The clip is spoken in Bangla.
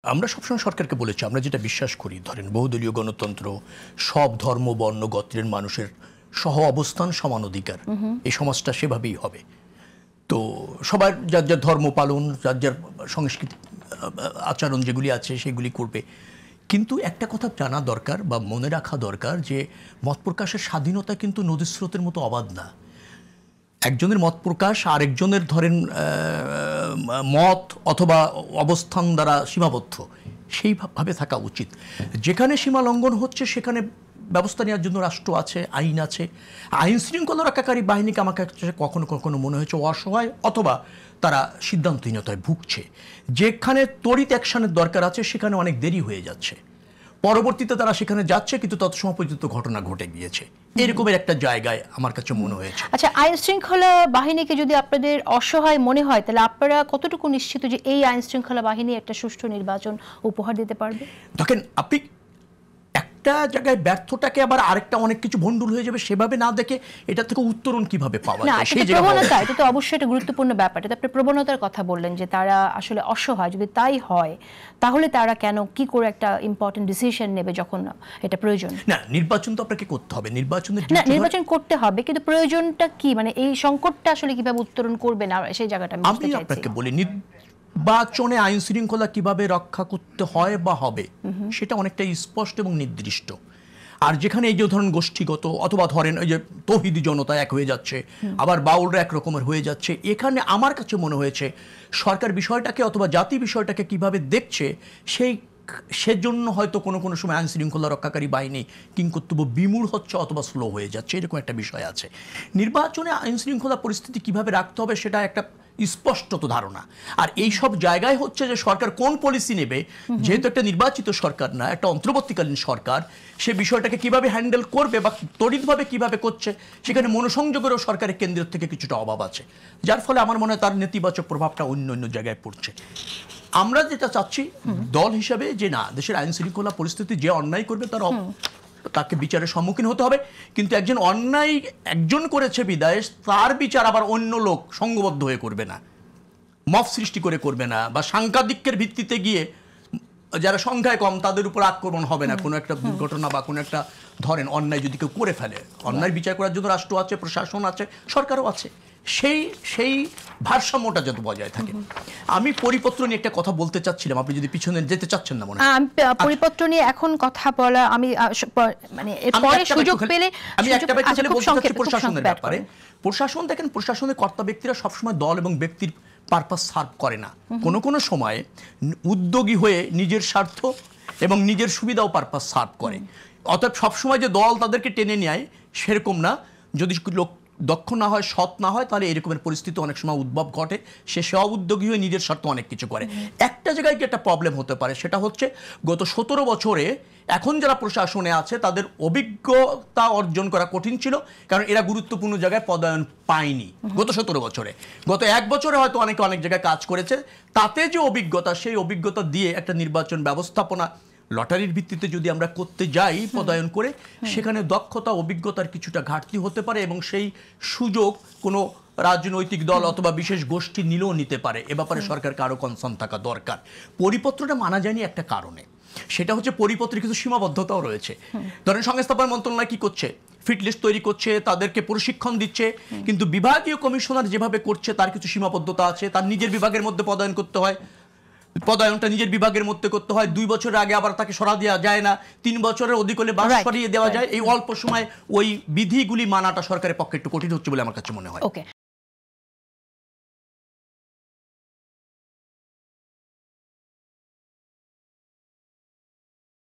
আমরা সবসময় সরকারকে বলেছি আমরা যেটা বিশ্বাস করি ধরেন বহুদলীয় গণতন্ত্র সব ধর্ম বর্ণ গোত্রের মানুষের সহ অবস্থান সমান অধিকার এই সমাজটা সেভাবেই হবে তো সবার যার যার ধর্ম পালন যার যার সংস্কৃতি আচরণ যেগুলি আছে সেগুলি করবে কিন্তু একটা কথা জানা দরকার বা মনে রাখা দরকার যে মত প্রকাশের স্বাধীনতা কিন্তু নদীর স্রোতের মতো অবাধ না একজনের মত প্রকাশ আরেকজনের ধরেন মত অথবা অবস্থান দ্বারা সীমাবদ্ধ সেইভাবে থাকা উচিত যেখানে সীমা লঙ্ঘন হচ্ছে সেখানে ব্যবস্থা নেওয়ার জন্য রাষ্ট্র আছে আইন আছে আইন শৃঙ্খলা রক্ষাকারী বাহিনীকে আমাকে কখনো কখনো মনে হয়েছে অসহায় অথবা তারা সিদ্ধান্তহীনতায় ভুগছে যেখানে তড়িৎ অ্যাকশনের দরকার আছে সেখানে অনেক দেরি হয়ে যাচ্ছে পরবর্তীতে তারা সেখানে যাচ্ছে কিন্তু তৎসময় পর্যন্ত ঘটনা ঘটে গিয়েছে এরকমের একটা জায়গায় আমার কাছে মনে হয়েছে আচ্ছা আইন শৃঙ্খলা বাহিনীকে যদি আপনাদের অসহায় মনে হয় তাহলে আপনারা কতটুকু নিশ্চিত যে এই আইন শৃঙ্খলা বাহিনী একটা সুষ্ঠু নির্বাচন উপহার দিতে পারবে দেখেন আপনি একটা জায়গায় ব্যর্থটাকে আবার আরেকটা অনেক কিছু ভন্ডুল হয়ে যাবে সেভাবে না দেখে এটা থেকে উত্তরণ কিভাবে পাওয়া যায় সেই প্রবণতা এটা তো অবশ্যই একটা গুরুত্বপূর্ণ ব্যাপার এটা আপনি প্রবণতার কথা বললেন যে তারা আসলে অসহায় যদি তাই হয় তাহলে তারা কেন কি করে একটা ইম্পর্টেন্ট ডিসিশন নেবে যখন এটা প্রয়োজন না নির্বাচন তো আপনাকে করতে হবে নির্বাচন করতে হবে কিন্তু প্রয়োজনটা কি মানে এই সংকটটা আসলে কিভাবে উত্তরণ করবে না সেই জায়গাটা আমি আপনাকে বলি নির্বাচনে আইন শৃঙ্খলা কিভাবে রক্ষা করতে হয় বা হবে সেটা অনেকটা স্পষ্ট এবং নির্দিষ্ট আর যেখানে এই যে ধরেন গোষ্ঠীগত অথবা ধরেন ওই যে তৌহিদি জনতা এক হয়ে যাচ্ছে আবার বাউলরা এক রকমের হয়ে যাচ্ছে এখানে আমার কাছে মনে হয়েছে সরকার বিষয়টাকে অথবা জাতি বিষয়টাকে কিভাবে দেখছে সেজন্য হয়তো কোনো সময় আইন শৃঙ্খলা রক্ষাকারী বাহিনী কিংকর্তব্য বিমূঢ় হচ্ছে অথবা স্লো হয়ে যাচ্ছে এরকম একটা বিষয় আছে নির্বাচনে আইন শৃঙ্খলা পরিস্থিতি কিভাবে রাখতে হবে সেটা একটা স্পষ্টত ধারণা আর এই সব জায়গায় হচ্ছে যে সরকার কোন পলিসি নেবে যেহেতু একটা নির্বাচিত সরকার না একটা অন্তর্বর্তীকালীন সরকার সে বিষয়টাকে কিভাবে হ্যান্ডেল করবে বা তড়িৎভাবে কিভাবে করছে সেখানে মনোসংযোগেরও সরকারের কেন্দ্রের থেকে কিছুটা অভাব আছে যার ফলে আমার মনে হয় তার নেতিবাচক প্রভাবটা অন্য জায়গায় পড়ছে আমরা যেটা চাচ্ছি দল হিসাবে যে না দেশের আইন শৃঙ্খলা পরিস্থিতি যে অন্যায় করবে তাকে বিচারের সম্মুখীন হতে হবে কিন্তু একজন করেছে বিদায় তার বিচার আবার অন্য লোক সংঘবদ্ধ হয়ে করবে না মব সৃষ্টি করে করবে না বা সাংঘাতিকের ভিত্তিতে গিয়ে যারা সংখ্যায় কম তাদের উপর আক্রমণ হবে না কোনো একটা দুর্ঘটনা বা কোনো একটা ধরেন অন্যায় যদি কেউ করে ফেলে অন্যায় বিচার করার জন্য রাষ্ট্র আছে প্রশাসন আছে সরকারও আছে সেই ভারসাম্যটা যত বজায় থাকে আমি পরিপত্র নিয়ে একটা কথা বলতে চাচ্ছিলাম আপনি যদি পিছনে যেতে চাচ্ছেন না মনে হয় পরিপত্র নিয়ে এখন কথা বলা আমি মানে পরে সুযোগ পেলে আমি একটা ব্যাপারে বলতে চাচ্ছি প্রশাসনের ব্যাপারে প্রশাসন দেখেন প্রশাসনের কর্তা ব্যক্তিরা সবসময় দল এবং ব্যক্তির পারপাস সার্ভ করে না কোনো সময় উদ্যোগী হয়ে নিজের স্বার্থ এবং নিজের সুবিধাও পারপাস সার্ভ করে অর্থাৎ সবসময় যে দল তাদেরকে টেনে নেয় সেরকম না যদি লোক দক্ষ না হয় সৎ না হয় তাহলে এরকমের পরিস্থিতি অনেক সময় উদ্ভব ঘটে সে উদ্যোগী হয়ে নিজের স্বার্থ অনেক কিছু করে একটা জায়গায় কি একটা প্রবলেম হতে পারে সেটা হচ্ছে গত 17 বছরে এখন যারা প্রশাসনে আছে তাদের অভিজ্ঞতা অর্জন করা কঠিন ছিল কারণ এরা গুরুত্বপূর্ণ জায়গায় পদায়ন পায়নি গত 17 বছরে গত 1 বছরে হয়তো অনেক জায়গায় কাজ করেছে তাতে যে অভিজ্ঞতা সেই অভিজ্ঞতা দিয়ে একটা নির্বাচন ব্যবস্থাপনা লটারির ভিত্তিতে যদি আমরা করতে যাই পদায়ন করে সেখানে দক্ষতা অভিজ্ঞতার কিছুটা ঘাটতি হতে পারে এবং সেই সুযোগ কোনো রাজনৈতিক দল অথবা বিশেষ গোষ্ঠী নিলেও নিতে পারে এ ব্যাপারে সরকারকে আরও কনসার্ন থাকা দরকার পরিপত্রটা মানা যায়নি একটা কারণে সেটা হচ্ছে পরিপত্রের কিছু সীমাবদ্ধতাও রয়েছে ধরেন সংস্থাপন মন্ত্রণালয় কি করছে ফিটলিস্ট তৈরি করছে তাদেরকে প্রশিক্ষণ দিচ্ছে কিন্তু বিভাগীয় কমিশনার যেভাবে করছে তার কিছু সীমাবদ্ধতা আছে তার নিজের বিভাগের মধ্যে পদায়ন করতে হয় পদায়নটা নিজের বিভাগের মধ্যে করতে হয় 2 বছরের আগে আবার তাকে সরা দেওয়া যায় না 3 বছরের অধিক হলে বাস সরিয়ে দেওয়া যায় এই অল্প সময় ওই বিধিগুলি মানাটা সরকারের পক্ষে একটু কঠিন হচ্ছে বলে আমার কাছে মনে হয়